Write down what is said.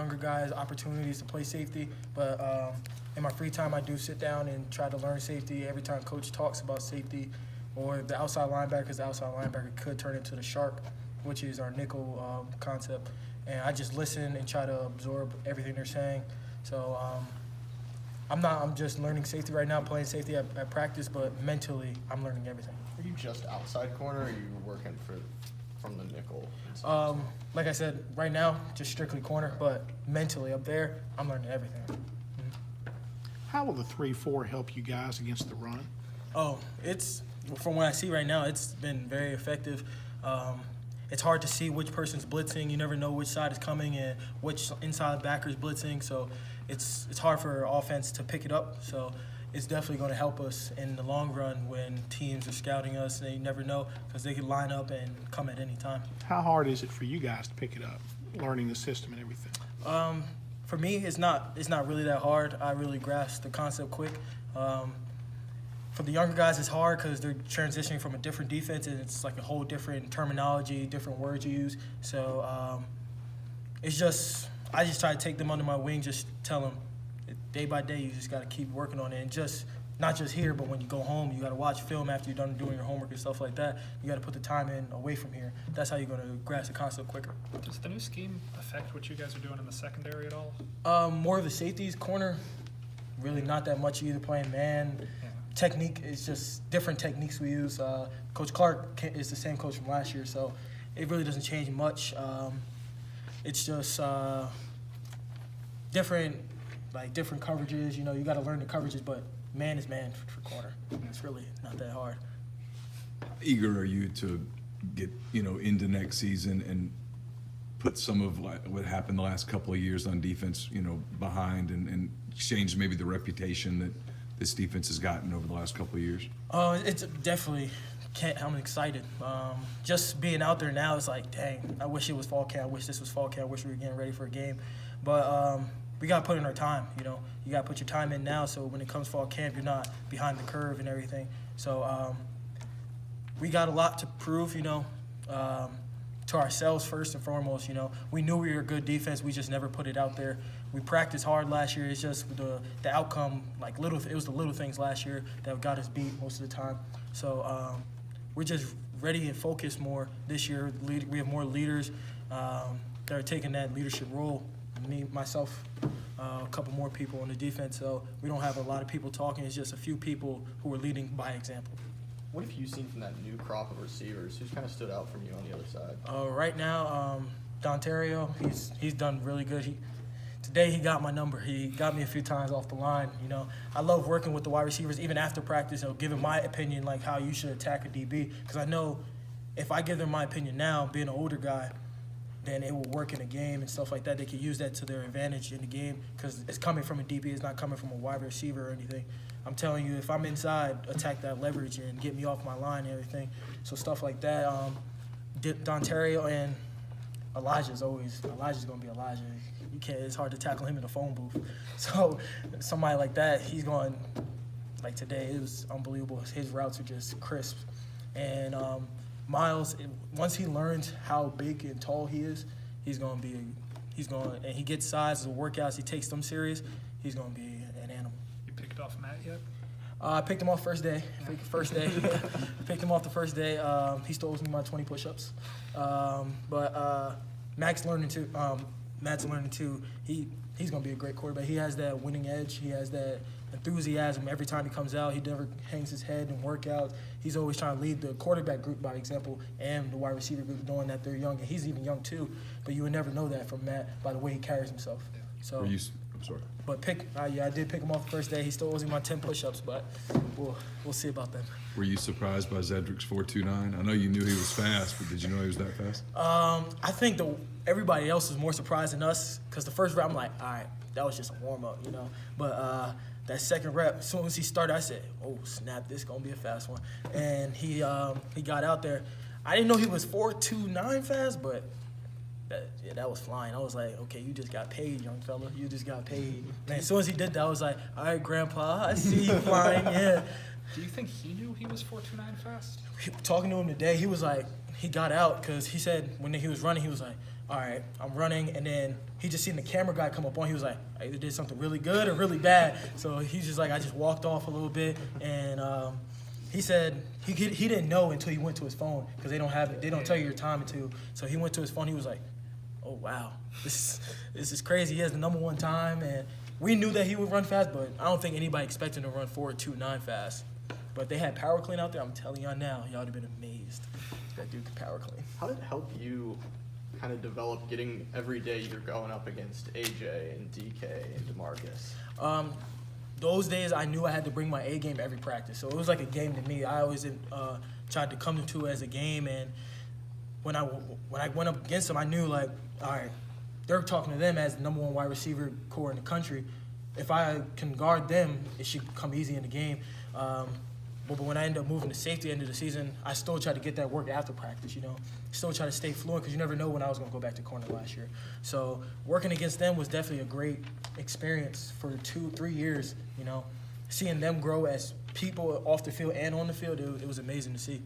younger guys opportunities to play safety. But in my free time, I do sit down and try to learn safety. Every time coach talks about safety or the outside linebacker could turn into the shark, which is our nickel concept. And I just listen and try to absorb everything they're saying. So I'm just learning safety right now, playing safety at practice, but mentally I'm learning everything. Are you just outside corner, or are you working from the nickel? Like I said, right now, just strictly corner, but mentally up there, I'm learning everything. How will the 3-4 help you guys against the run? It's, from what I see right now, it's been very effective. It's hard to see which person's blitzing. You never know which side is coming and which inside backer is blitzing. So it's hard for offense to pick it up. So it's definitely going to help us in the long run when teams are scouting us. And you never know because they can line up and come at any time. How hard is it for you guys to pick it up, learning the system and everything? For me, it's not really that hard. I really grasp the concept quick. For the younger guys, it's hard because they're transitioning from a different defense, and it's like a whole different terminology, different words you use. So I just try to take them under my wing, just tell them day by day you just got to keep working on it, and just not just here, but when you go home, you got to watch film after you're done doing your homework and stuff like that. You got to put the time in away from here. That's how you're going to grasp the concept quicker. Does the new scheme affect what you guys are doing in the secondary at all? More of the safeties, corner, really not that much. You're either playing man. Technique is just different techniques we use. Coach Clark is the same coach from last year, so it really doesn't change much. It's just different coverages. You know, you got to learn the coverages, but man is man for corner. It's really not that hard. Eager are you to get into next season and put some of what happened the last couple of years on defense behind and change maybe the reputation that this defense has gotten over the last couple of years? It's definitely, I'm excited. Just being out there now is like, dang, I wish it was fall camp. I wish this was fall camp. I wish we were getting ready for a game. But we got to put in our time, You got to put your time in now so when it comes fall camp, you're not behind the curve and everything. So we got a lot to prove, to ourselves first and foremost. We knew we were a good defense. We just never put it out there. We practiced hard last year. It's just the outcome, it was the little things last year that got us beat most of the time. So we're just ready and focused more this year. We have more leaders that are taking that leadership role. Me, myself, a couple more people on the defense. So we don't have a lot of people talking. It's just a few people who are leading by example. What have you seen from that new crop of receivers? Who's kind of stood out from you on the other side? Right now, Dontario, he's done really good. Today he got my number. He got me a few times off the line. I love working with the wide receivers, even after practice, giving my opinion, like how you should attack a DB. Because I know if I give them my opinion now, being an older guy, then it will work in a game and stuff like that. They can use that to their advantage in the game because it's coming from a DB. It's not coming from a wide receiver or anything. I'm telling you, if I'm inside, attack that leverage and get me off my line and everything. So stuff like that. Dontario and Elijah's going to be Elijah. It's hard to tackle him in a phone booth. So somebody like that, he's going, like today, it was unbelievable. His routes are just crisp. And Myles, once he learns how big and tall he is, and he gets size of workouts, he takes them serious, he's going to be an animal. You picked off Matt yet? I picked him off first day. Picked him off the first day. He still owes me my 20 push-ups. But Matt's learning too. He's going to be a great quarterback. He has that winning edge. He has that enthusiasm every time he comes out. He never hangs his head in workouts. He's always trying to lead the quarterback group by example and the wide receiver group, knowing that they're young. And he's even young too. But you would never know that from Matt by the way he carries himself. So. I'm sorry. But I did pick him off the first day. He still owes me my 10 push-ups, but we'll see about them. Were you surprised by Zedric's 4.29? I know you knew he was fast, but did you know he was that fast? I think everybody else was more surprised than us because the first rep I'm like, all right, that was just a warm-up, But that second rep, as soon as he started, I said, oh, snap, this is going to be a fast one. And he got out there. I didn't know he was 4.29 fast, but that was flying. I was like, okay, you just got paid, young fella. You just got paid. Man, as soon as he did that, I was like, all right, Grandpa, I see you flying, yeah. Do you think he knew he was 4.29 fast? Talking to him today, he was like, he got out because he said when he was running, he was like, all right, I'm running, and then he just seen the camera guy come up on. He was like, I either did something really good or really bad. So he's just like, I just walked off a little bit, and he said he didn't know until he went to his phone because they don't have it. They don't tell you your time until. So he went to his phone. He was like, oh wow, this is crazy. He has the #1 time, and we knew that he would run fast, but I don't think anybody expected him to run 4.29 fast. But they had power clean out there. I'm telling y'all now, y'all would have been amazed. That dude could power clean. How did it help you kind of develop getting every day you're going up against AJ and DK and DeMarcus? Those days I knew I had to bring my A game every practice, so it was like a game to me. I always tried to come into it as a game, and when I went up against them, I knew like, all right, they're talking to them as the #1 wide receiver core in the country. If I can guard them, it should come easy in the game. But when I ended up moving to safety end of the season, I still tried to get that work after practice, you know. Still try to stay fluent because you never know when I was going to go back to corner last year. So working against them was definitely a great experience for 2-3 years, you know. Seeing them grow as people off the field and on the field, it was amazing to see.